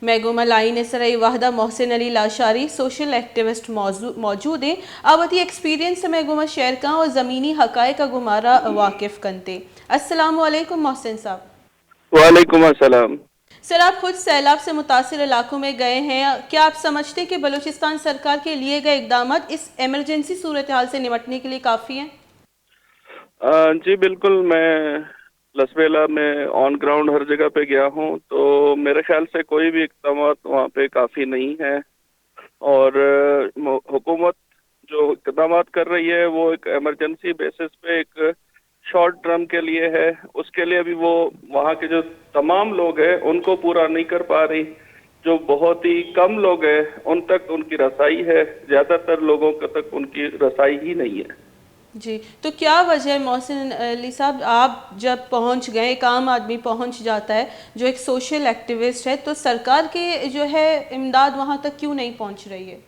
मैं गुमल आइन सराई वाहदा Mohsin Ali Lashari social activist मौजूद हैं आवती एक्सपीरियंस मैं गुमा शेयर का और ज़मीनी हकायक का गुमारा वाकिफ़ करते। अस्सलाम वालेकुम मोहसिन साहब। वालेकुम अस्सलाम। सर, आप खुद सैलाब से मुतासिर इलाकों में गए हैं, क्या आप समझते हैं कि बलूचिस्तान सरकार के लिए गए इकदाम इस एमरजेंसी सूरत हाल से निपटने के लिए काफ़ी हैं? जी बिल्कुल, मैं लसबेला में ऑन ग्राउंड हर जगह पे गया हूँ, तो मेरे ख्याल से कोई भी इक़दाम वहाँ पे काफ़ी नहीं है। और हुकूमत जो इक़दाम कर रही है वो एक एमरजेंसी बेसिस पे एक शॉर्ट टर्म के लिए है। उसके लिए भी वो वहाँ के जो तमाम लोग हैं उनको पूरा नहीं कर पा रही। जो बहुत ही कम लोग हैं उन तक उनकी रसाई है, ज़्यादातर लोगों तक उनकी रसाई ही नहीं है। जी, तो क्या वजह है मोहसिन अली साहब, आप जब पहुंच गए, एक आम आदमी पहुंच जाता है जो एक सोशल एक्टिविस्ट है, तो सरकार की जो है इमदाद वहां तक क्यों नहीं पहुंच रही है?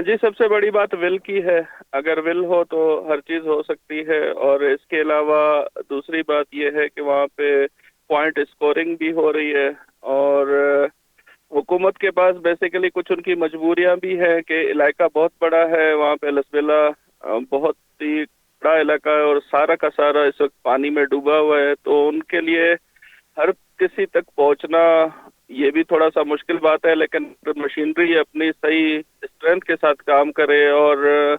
जी, सबसे बड़ी बात विल की है। अगर विल हो तो हर चीज़ हो सकती है। और इसके अलावा दूसरी बात यह है कि वहाँ पे पॉइंट स्कोरिंग भी हो रही है। और हुकूमत के पास बेसिकली कुछ उनकी मजबूरियां भी हैं कि इलाका बहुत बड़ा है, वहाँ पे लसबेला बहुत ही बड़ा इलाका है और सारा का सारा इस वक्त पानी में डूबा हुआ है। तो उनके लिए हर किसी तक पहुंचना ये भी थोड़ा सा मुश्किल बात है। लेकिन मशीनरी अपनी सही स्ट्रेंथ के साथ काम करे और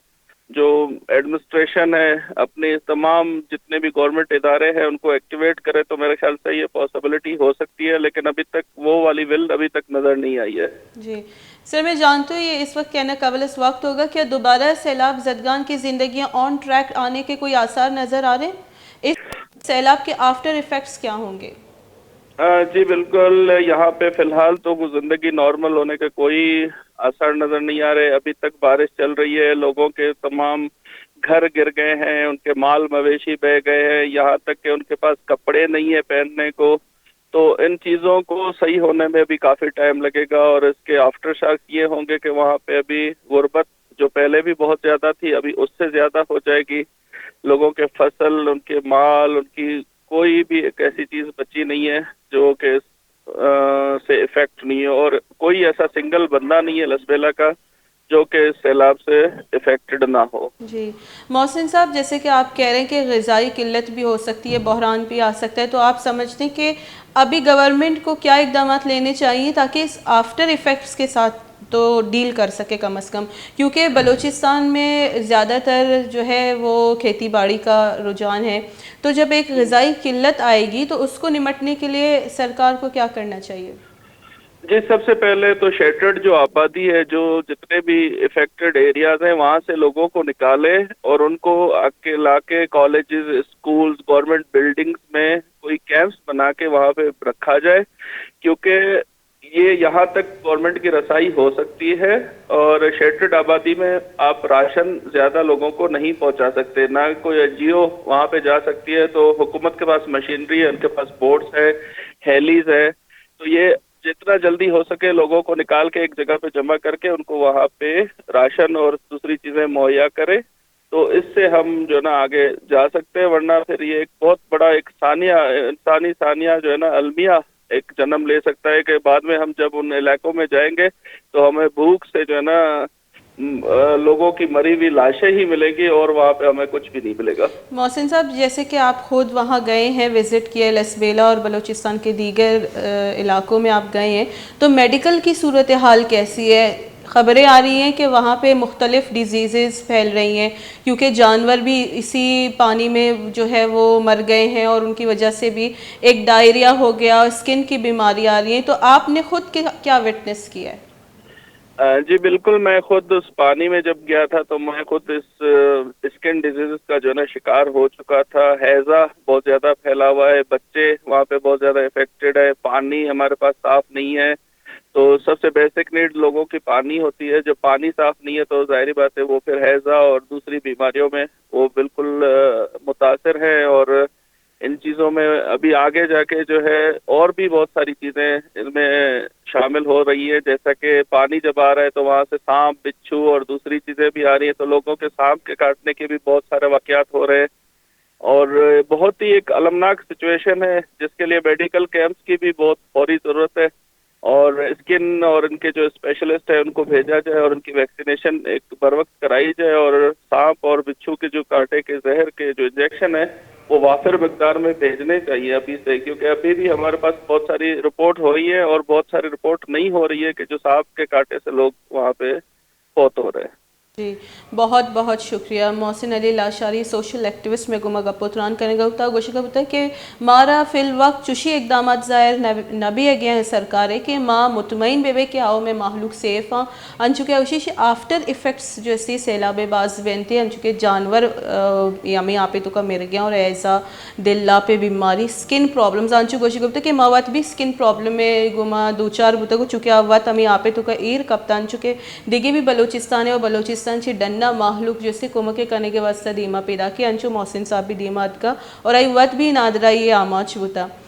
जो एडमिनिस्ट्रेशन है अपने तमाम जितने भी गवर्नमेंट इदारे हैं उनको एक्टिवेट करे तो मेरे ख्याल से ये पॉसिबिलिटी हो सकती है। लेकिन अभी तक वो वाली विल अभी तक नज़र नहीं आई है। जी सर, मैं जानती हूँ ये इस वक्त कहना काबिल इस वक्त होगा, क्या दोबारा सैलाब ज़दगान की ज़िंदगियाँ ऑन ट्रैक आने के कोई आसार नज़र आ रहे हैं? इस सैलाब के आफ्टर इफ़ेक्ट्स क्या होंगे? जी बिल्कुल, यहाँ पे फिलहाल तो वो जिंदगी नॉर्मल होने के कोई आसार नजर नहीं आ रहे। अभी तक बारिश चल रही है, लोगों के तमाम घर गिर गए हैं, उनके माल मवेशी बह गए हैं, यहाँ तक कि उनके पास कपड़े नहीं है पहनने को। तो इन चीज़ों को सही होने में भी काफ़ी टाइम लगेगा और इसके आफ्टर शॉक ये होंगे कि वहाँ पे अभी गुर्बत जो पहले भी बहुत ज़्यादा थी अभी उससे ज़्यादा हो जाएगी। लोगों के फसल, उनके माल, उनकी कोई भी एक ऐसी चीज़ बची नहीं है जो कि से इफेक्ट नहीं है। और कोई ऐसा सिंगल बंदा नहीं है लसबेला का जो कि सैलाब से इफेक्टेड ना हो। जी मोहसिन साहब, जैसे कि आप कह रहे हैं कि ग़िज़ाई किल्लत भी हो सकती है, बहरान भी आ सकता है, तो आप समझते हैं कि अभी गवर्नमेंट को क्या इक़दाम लेने चाहिए ताकि इस आफ्टर इफ़ेक्ट्स के साथ तो डील कर सके कम अज़ कम? क्योंकि बलूचिस्तान में ज़्यादातर जो है वो खेती बाड़ी का रुझान है, तो जब एक ग़िज़ाई किल्लत आएगी तो उसको निमटने के लिए सरकार को क्या करना चाहिए? जी, सबसे पहले तो शेटर्ड जो आबादी है, जो जितने भी इफेक्टेड एरियाज हैं वहाँ से लोगों को निकाले और उनको आके लाके कॉलेजेस, स्कूल्स, गवर्नमेंट बिल्डिंग्स में कोई कैंप्स बना के वहाँ पे रखा जाए। क्योंकि ये यहाँ तक गवर्नमेंट की रसाई हो सकती है और शेटर्ड आबादी में आप राशन ज्यादा लोगों को नहीं पहुंचा सकते, ना कोई एनजीओ वहाँ पे जा सकती है। तो हुकूमत के पास मशीनरी है, उनके पास बोट्स है, हेलीज है। तो ये जितना जल्दी हो सके लोगों को निकाल के एक जगह पे जमा करके उनको वहाँ पे राशन और दूसरी चीजें मुहैया करे, तो इससे हम जो ना आगे जा सकते हैं। वरना फिर ये एक बहुत बड़ा एक इंसानी सानिया जो है ना अलमिया एक जन्म ले सकता है कि बाद में हम जब उन इलाकों में जाएंगे तो हमें भूख से जो है ना लोगों की मरी हुई लाशें ही मिलेगी और वहाँ पे हमें कुछ भी नहीं मिलेगा। मोहसिन साहब, जैसे कि आप खुद वहाँ गए हैं, विज़िट किया लसबेला और बलूचिस्तान के दीगर इलाकों में आप गए हैं, तो मेडिकल की सूरत हाल कैसी है? ख़बरें आ रही हैं कि वहाँ पे मुख्तलिफ डिजीज़ फैल रही हैं क्योंकि जानवर भी इसी पानी में जो है वो मर गए हैं और उनकी वजह से भी एक डायरिया हो गया, स्किन की बीमारी आ रही है। तो आपने खुद क्या विटनेस किया है? जी बिल्कुल, मैं खुद उस पानी में जब गया था तो मैं खुद इस स्किन डिजीज का जो है ना शिकार हो चुका था। हैजा बहुत ज्यादा फैला हुआ है, बच्चे वहाँ पे बहुत ज्यादा इफेक्टेड है, पानी हमारे पास साफ नहीं है। तो सबसे बेसिक नीड लोगों की पानी होती है, जब पानी साफ नहीं है तो जाहिर बात है वो फिर हैजा और दूसरी बीमारियों में वो बिल्कुल मुतासर है। और इन चीज़ों में अभी आगे जाके जो है और भी बहुत सारी चीज़ें इनमें शामिल हो रही है। जैसा कि पानी जब आ रहा है तो वहाँ से सांप, बिच्छू और दूसरी चीज़ें भी आ रही है, तो लोगों के सांप के काटने के भी बहुत सारे वाकयात हो रहे हैं। और बहुत ही एक अलमनाक सिचुएशन है जिसके लिए मेडिकल कैंप्स की भी बहुत फौरी ज़रूरत है। اور اسکن اور ان کے جو اسپیشلسٹ ہیں ان کو بھیجا جائے اور ان کی ویکسینیشن ایک بر وقت کرائی جائے، اور سانپ اور بچھو کے جو کانٹے کے زہر کے جو انجیکشن ہے وہ وافر مقدار میں بھیجنے چاہیے ابھی سے، کیونکہ ابھی بھی ہمارے پاس بہت ساری رپورٹ ہو رہی ہے اور بہت ساری رپورٹ نہیں ہو رہی ہے کہ جو سانپ کے کانٹے سے لوگ وہاں پہ فوت ہو رہے ہیں۔ جی بہت بہت شکریہ محسن علی لاشاری سوشل ایکٹیوسٹ میں گمہ گپوتران کرنے گا ہوتا گوشہ کا ہوتا ہے کہ مارا فی الوقت چوشی اقدامات ظاہر نبی گیا ہے سرکارے کہ ماں مطمئن بے بے کہ آؤ میں محلوق سیف ہاں انچکہ اوشیش آفٹر ایفیکٹس جو اسی سیلاب باز بینتے ہیں انچکہ جانور یامی آپے تو کا مر گیا اور ایسا دل لا پہ بیماری سکن پرابلمز انچو گوشہ کا ہوتا ہے کہ موات بھی سکن پرابلم میں گمہ دو چار بوتا کو چکہ آوات ہمیں آپے تو کا ایر کپتان چکے دیگے بھی بلوچستان ہے اور بلوچستان چی ڈنہ محلوق جیسے کمکے کرنے کے واسطہ دیما پیدا کی انچو محسن صاحب بھی دیمات کا اور آئی وقت بھی نادرائی آماچ ہوتا